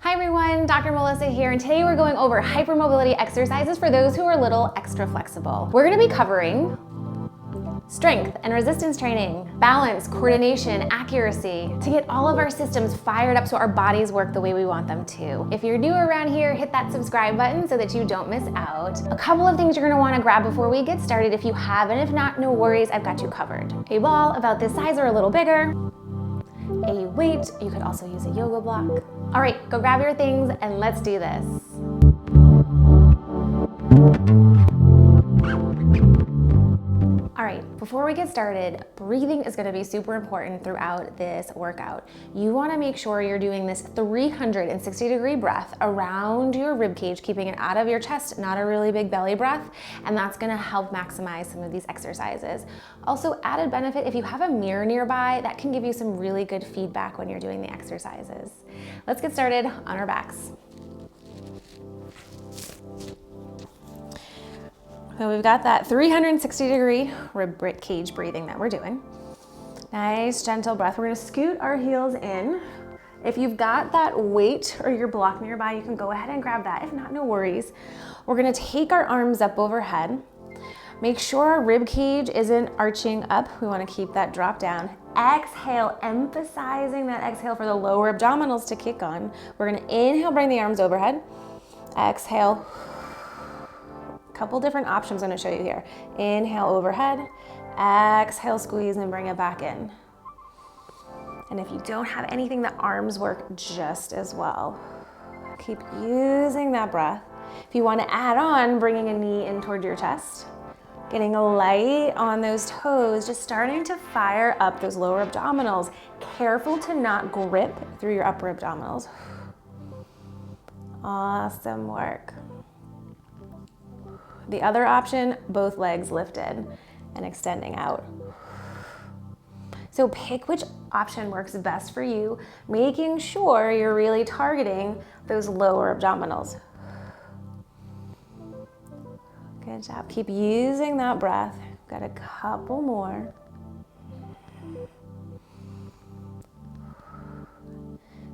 Hi everyone, Dr. Melissa here, and today we're going over hypermobility exercises for those who are a little extra flexible. We're gonna be covering strength and resistance training, balance, coordination, accuracy, to get all of our systems fired up so our bodies work the way we want them to. If you're new around here, hit that subscribe button so that you don't miss out. A couple of things you're gonna wanna grab before we get started. If you haven't, if not, no worries, I've got you covered. A ball about this size or a little bigger, a weight, you could also use a yoga block. All right, go grab your things and let's do this. All right, before we get started, breathing is gonna be super important throughout this workout. You wanna make sure you're doing this 360-degree breath around your rib cage, keeping it out of your chest, not a really big belly breath, and that's gonna help maximize some of these exercises. Also, added benefit, if you have a mirror nearby, that can give you some really good feedback when you're doing the exercises. Let's get started on our backs. So we've got that 360-degree rib cage breathing that we're doing. Nice, gentle breath. We're gonna scoot our heels in. If you've got that weight or your block nearby, you can go ahead and grab that. If not, no worries. We're gonna take our arms up overhead. Make sure our rib cage isn't arching up. We wanna keep that drop down. Exhale, emphasizing that exhale for the lower abdominals to kick on. We're gonna inhale, bring the arms overhead. Exhale. Couple different options I'm gonna show you here. Inhale overhead, exhale, squeeze and bring it back in. And if you don't have anything, the arms work just as well. Keep using that breath. If you wanna add on, bringing a knee in toward your chest, getting light on those toes, just starting to fire up those lower abdominals. Careful to not grip through your upper abdominals. Awesome work. The other option, both legs lifted and extending out. So pick which option works best for you, making sure you're really targeting those lower abdominals. Good job. Keep using that breath. Got a couple more.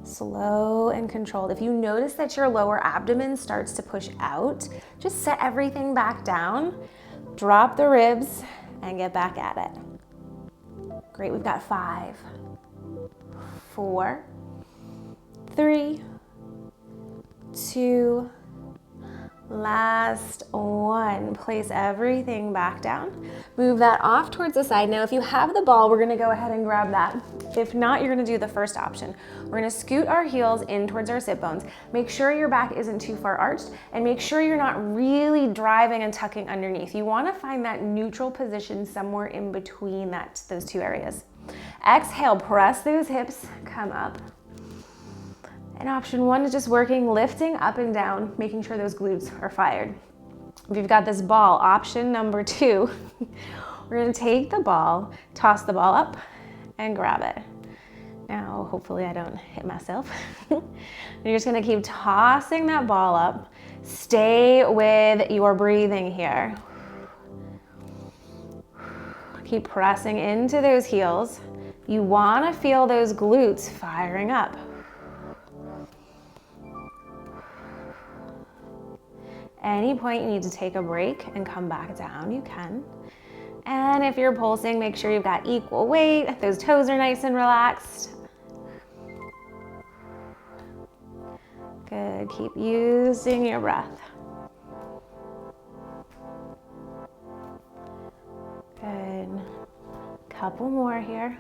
Slow and controlled. If you notice that your lower abdomen starts to push out, just set everything back down, drop the ribs, and get back at it. Great, we've got 5, 4, 3, 2, last one. Place everything back down. Move that off towards the side. Now, if you have the ball, we're gonna go ahead and grab that. If not, you're gonna do the first option. We're gonna scoot our heels in towards our sit bones. Make sure your back isn't too far arched, and make sure you're not really driving and tucking underneath. You wanna find that neutral position somewhere in between those two areas. Exhale, press those hips, come up. And option 1 is just working, lifting up and down, making sure those glutes are fired. If you've got this ball, option number 2, we're gonna take the ball, toss the ball up, and grab it. Now, hopefully I don't hit myself. You're just gonna keep tossing that ball up. Stay with your breathing here. Keep pressing into those heels. You wanna feel those glutes firing up. Any point you need to take a break and come back down, you can. And if you're pulsing, make sure you've got equal weight. Those toes are nice and relaxed. Good, keep using your breath. Good, couple more here.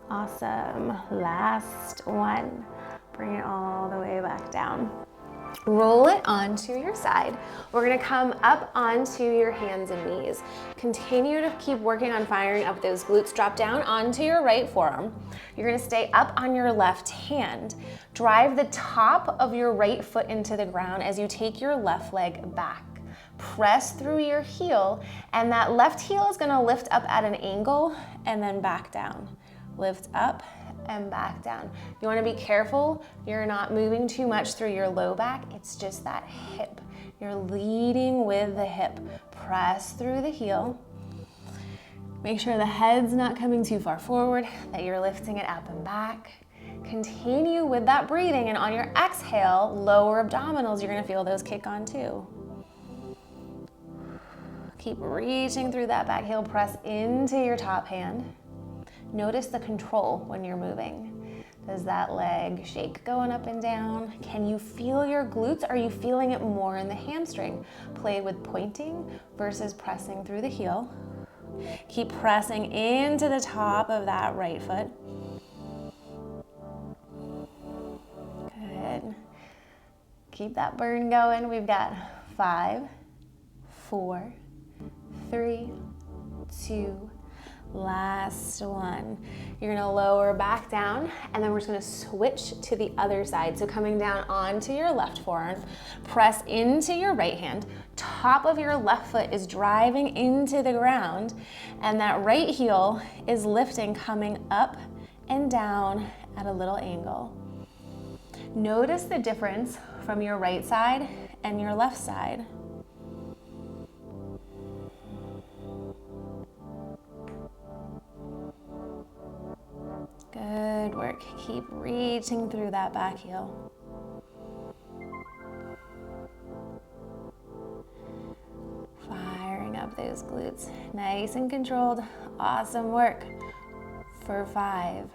Awesome, last one. Bring it all the way back down. Roll it onto your side. We're gonna come up onto your hands and knees. Continue to keep working on firing up those glutes. Drop down onto your right forearm. You're gonna stay up on your left hand. Drive the top of your right foot into the ground as you take your left leg back. Press through your heel, and that left heel is gonna lift up at an angle and then back down. Lift up and back down. You wanna be careful you're not moving too much through your low back. It's just that hip. You're leading with the hip. Press through the heel. Make sure the head's not coming too far forward, that you're lifting it up and back. Continue with that breathing, and on your exhale, lower abdominals, you're gonna feel those kick on too. Keep reaching through that back heel, press into your top hand. Notice the control when you're moving. Does that leg shake going up and down? Can you feel your glutes? Are you feeling it more in the hamstring? Play with pointing versus pressing through the heel. Keep pressing into the top of that right foot. Good. Keep that burn going. We've got 5, 4, 3, 2, last one. You're gonna lower back down, and then we're just gonna switch to the other side. So coming down onto your left forearm, press into your right hand. Top of your left foot is driving into the ground, and that right heel is lifting, coming up and down at a little angle. Notice the difference from your right side and your left side. Good work. Keep reaching through that back heel. Firing up those glutes. Nice and controlled. Awesome work. For 5,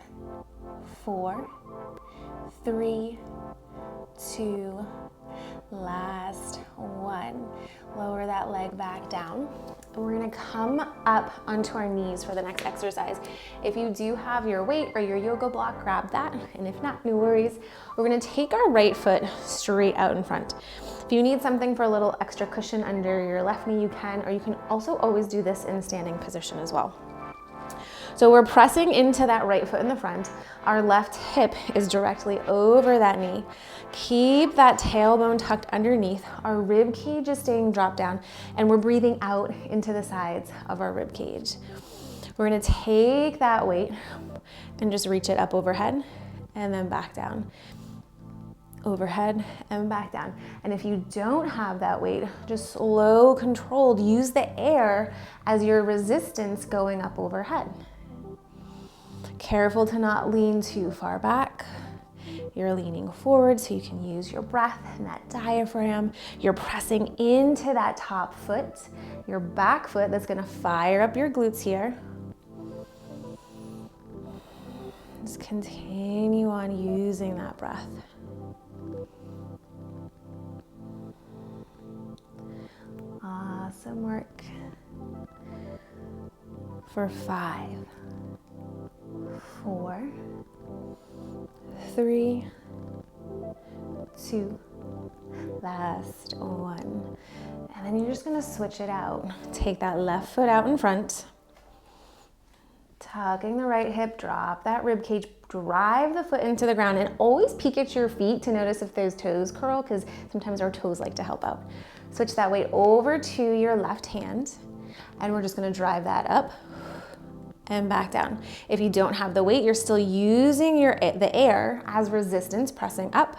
4, 3, 2, last one. Lower that leg back down. And we're gonna come up onto our knees for the next exercise. If you do have your weight or your yoga block, grab that. And if not, no worries. We're gonna take our right foot straight out in front. If you need something for a little extra cushion under your left knee, you can, or you can also always do this in standing position as well. So we're pressing into that right foot in the front. Our left hip is directly over that knee. Keep that tailbone tucked underneath. Our rib cage is staying dropped down, and we're breathing out into the sides of our rib cage. We're gonna take that weight and just reach it up overhead and then back down. Overhead and back down. And if you don't have that weight, just slow, controlled, use the air as your resistance going up overhead. Careful to not lean too far back. You're leaning forward so you can use your breath and that diaphragm. You're pressing into that top foot, your back foot that's gonna fire up your glutes here. Just continue on using that breath. Awesome work. For 5, 4, 3, 2, last one. And then you're just gonna switch it out. Take that left foot out in front, tucking the right hip, drop that rib cage, drive the foot into the ground, and always peek at your feet to notice if those toes curl, because sometimes our toes like to help out. Switch that weight over to your left hand, and we're just gonna drive that up and back down. If you don't have the weight, you're still using the air as resistance, pressing up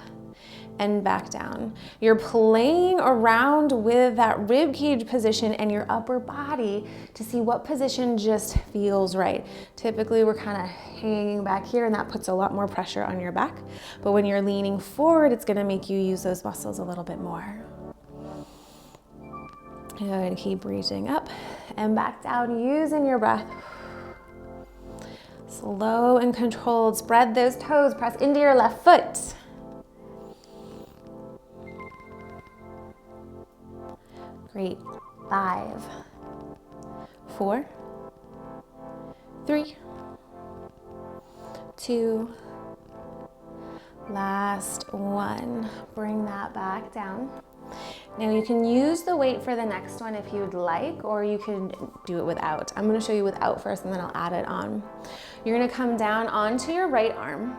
and back down. You're playing around with that rib cage position and your upper body to see what position just feels right. Typically, we're kind of hanging back here, and that puts a lot more pressure on your back. But when you're leaning forward, it's gonna make you use those muscles a little bit more. Good, keep reaching up and back down, using your breath. Slow and controlled. Spread those toes, press into your left foot. Great. 5, 4, 3, 2, last one. Bring that back down. Now you can use the weight for the next one if you'd like, or you can do it without. I'm gonna show you without first, and then I'll add it on. You're gonna come down onto your right arm.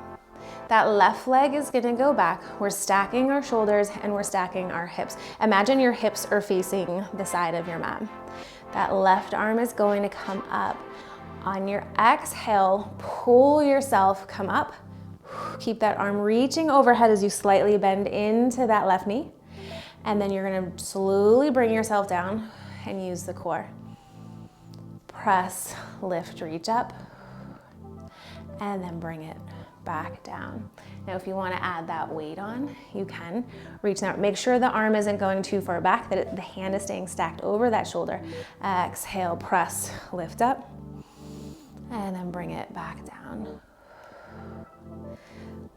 That left leg is gonna go back. We're stacking our shoulders and we're stacking our hips. Imagine your hips are facing the side of your mat. That left arm is going to come up. On your exhale, pull yourself, come up. Keep that arm reaching overhead as you slightly bend into that left knee. And then you're gonna slowly bring yourself down and use the core. Press, lift, reach up, and then bring it back down. Now, if you want to add that weight on, you can. Reach out. Make sure the arm isn't going too far back, that the hand is staying stacked over that shoulder. Exhale, press, lift up, and then bring it back down.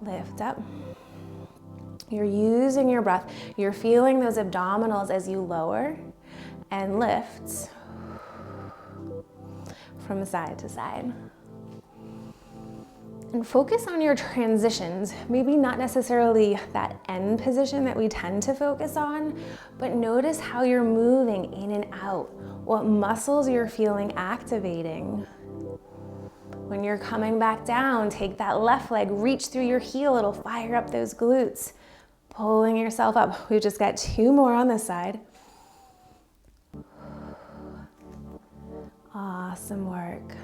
Lift up. You're using your breath. You're feeling those abdominals as you lower and lift from side to side. And focus on your transitions, maybe not necessarily that end position that we tend to focus on, but notice how you're moving in and out, what muscles you're feeling activating. When you're coming back down, take that left leg, reach through your heel, it'll fire up those glutes. Pulling yourself up. We've just got 2 more on this side. Awesome work.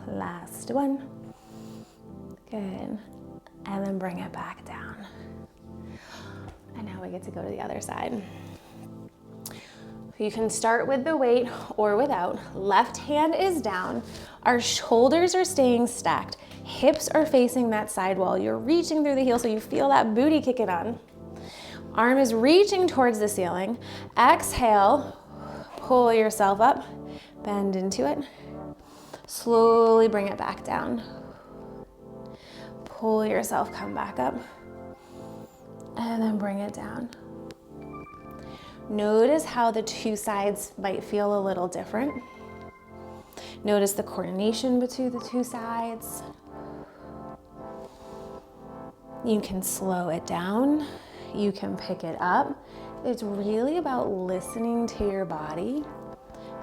Last one. Good. And then bring it back down. And now we get to go to the other side. You can start with the weight or without. Left hand is down. Our shoulders are staying stacked. Hips are facing that side wall. You're reaching through the heel so you feel that booty kicking on. Arm is reaching towards the ceiling. Exhale, pull yourself up, bend into it. Slowly bring it back down. Pull yourself, come back up, and then bring it down. Notice how the 2 sides might feel a little different. Notice the coordination between the 2 sides. You can slow it down. You can pick it up. It's really about listening to your body,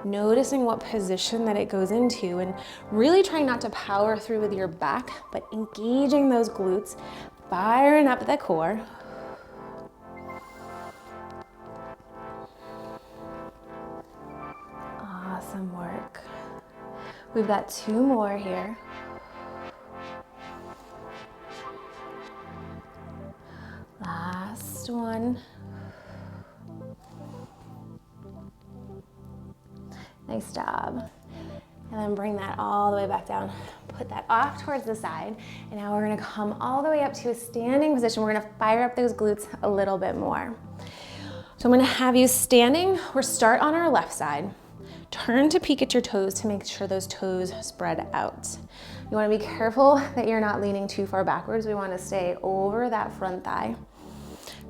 noticing what position that it goes into, and really trying not to power through with your back, but engaging those glutes, firing up the core. Awesome work. We've got 2 more here. Last one. Nice job. And then bring that all the way back down. Put that off towards the side. And now we're gonna come all the way up to a standing position. We're gonna fire up those glutes a little bit more. So I'm gonna have you standing. We'll start on our left side. Turn to peek at your toes to make sure those toes spread out. You wanna be careful that you're not leaning too far backwards. We wanna stay over that front thigh.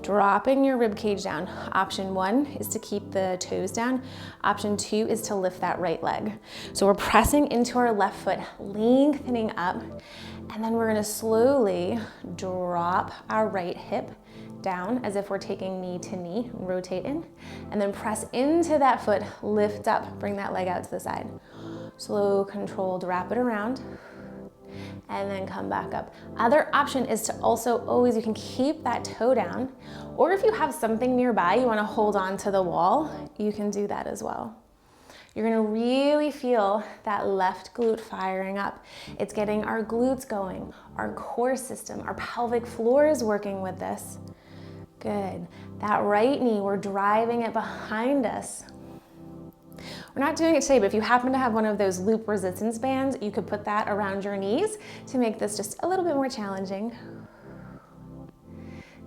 Dropping your rib cage down. Option 1 is to keep the toes down. Option 2 is to lift that right leg. So we're pressing into our left foot, lengthening up, and then we're gonna slowly drop our right hip down as if we're taking knee to knee, rotate in, and then press into that foot, lift up, bring that leg out to the side. Slow, controlled, wrap it around, and then come back up. Other option is to also always, you can keep that toe down, or if you have something nearby, you wanna hold on to the wall, you can do that as well. You're gonna really feel that left glute firing up. It's getting our glutes going, our core system, our pelvic floor is working with this. Good. That right knee, we're driving it behind us. We're not doing it today, but if you happen to have one of those loop resistance bands, you could put that around your knees to make this just a little bit more challenging.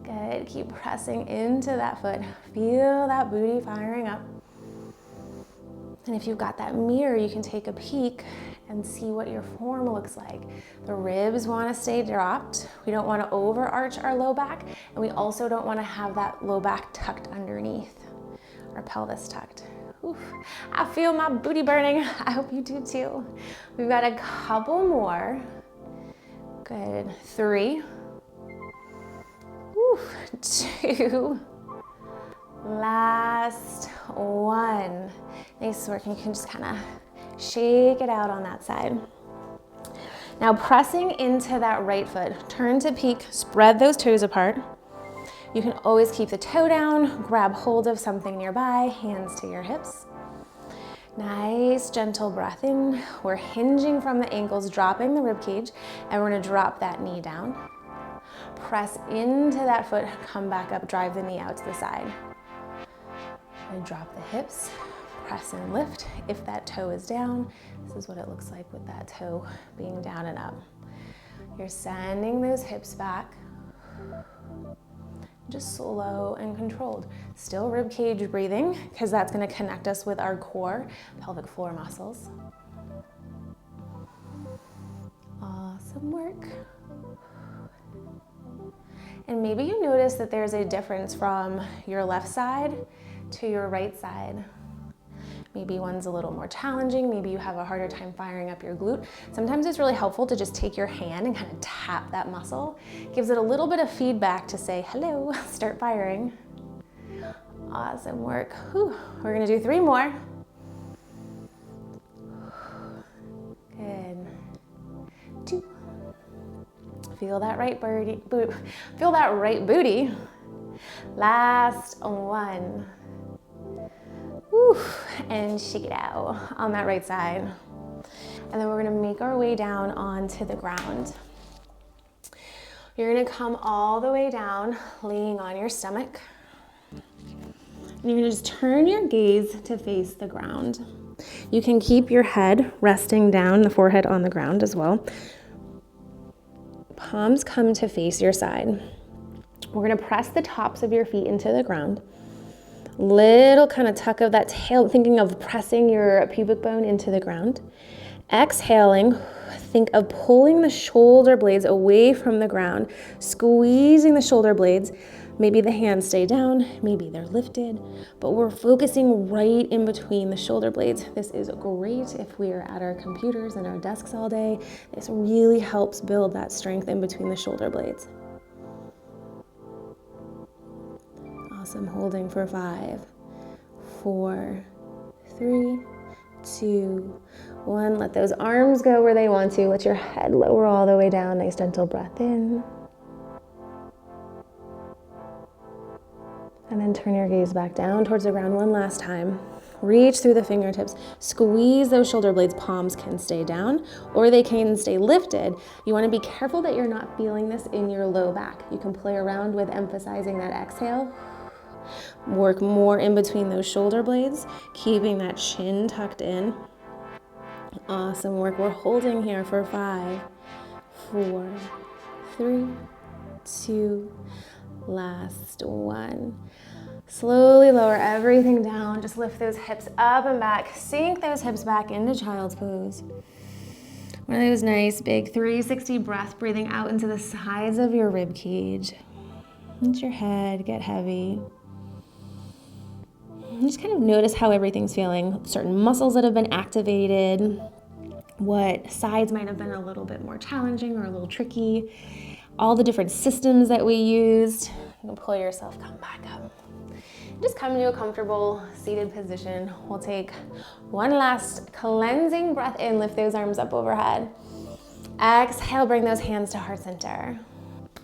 Good, keep pressing into that foot. Feel that booty firing up. And if you've got that mirror, you can take a peek and see what your form looks like. The ribs wanna stay dropped. We don't wanna overarch our low back, and we also don't wanna have that low back tucked underneath, our pelvis tucked. Oof. I feel my booty burning. I hope you do too. We've got a couple more. Good. 3. Oof. 2. Last one. Nice work. And you can just kind of shake it out on that side. Now pressing into that right foot. Turn to peek. Spread those toes apart. You can always keep the toe down, grab hold of something nearby, hands to your hips. Nice, gentle breath in. We're hinging from the ankles, dropping the rib cage, and we're gonna drop that knee down. press into that foot, come back up, drive the knee out to the side. And drop the hips, press and lift. If that toe is down, this is what it looks like with that toe being down and up. You're sending those hips back. Just slow and controlled. Still rib cage breathing, because that's going to connect us with our core, pelvic floor muscles. Awesome work. And maybe you notice that there's a difference from your left side to your right side. Maybe one's a little more challenging, maybe you have a harder time firing up your glute. Sometimes it's really helpful to just take your hand and kind of tap that muscle. Gives it a little bit of feedback to say, hello, start firing. Awesome work. Whew. We're gonna do 3 more. Good. 2. Feel that right booty. Last 1. Woo. And shake it out on that right side. And then we're gonna make our way down onto the ground. You're gonna come all the way down, laying on your stomach. And you're gonna just turn your gaze to face the ground. You can keep your head resting down, the forehead on the ground as well. Palms come to face your side. We're gonna press the tops of your feet into the ground. Little kind of tuck of that tail, thinking of pressing your pubic bone into the ground. Exhaling, think of pulling the shoulder blades away from the ground, squeezing the shoulder blades. Maybe the hands stay down, maybe they're lifted, but we're focusing right in between the shoulder blades. This is great if we are at our computers and our desks all day. This really helps build that strength in between the shoulder blades. Awesome, holding for 5, 4, 3, 2, 1. Let those arms go where they want to. Let your head lower all the way down. Nice gentle breath in. And then turn your gaze back down towards the ground one last time. Reach through the fingertips. Squeeze those shoulder blades. Palms can stay down or they can stay lifted. You want to be careful that you're not feeling this in your low back. You can play around with emphasizing that exhale. Work more in between those shoulder blades, keeping that chin tucked in. Awesome work. We're holding here for 5, 4, 3, 2, last 1. Slowly lower everything down. Just lift those hips up and back. Sink those hips back into child's pose. One of those nice big 360 breath, breathing out into the sides of your rib cage. Let your head get heavy. Just kind of notice how everything's feeling. Certain muscles that have been activated, what sides might have been a little bit more challenging or a little tricky, all the different systems that we used. You can pull yourself, come back up. Just come into a comfortable seated position. We'll take one last cleansing breath in, lift those arms up overhead. Exhale, bring those hands to heart center.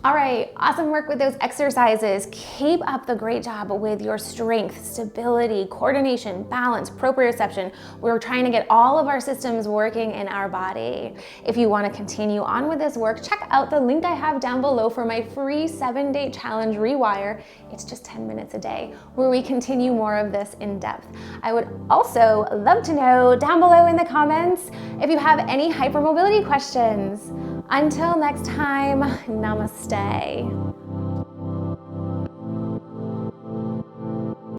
All right, awesome work with those exercises. Keep up the great job with your strength, stability, coordination, balance, proprioception. We're trying to get all of our systems working in our body. If you want to continue on with this work, check out the link I have down below for my free 7-day challenge Rewire. It's just 10 minutes a day where we continue more of this in depth. I would also love to know down below in the comments if you have any hypermobility questions. Until next time, namaste.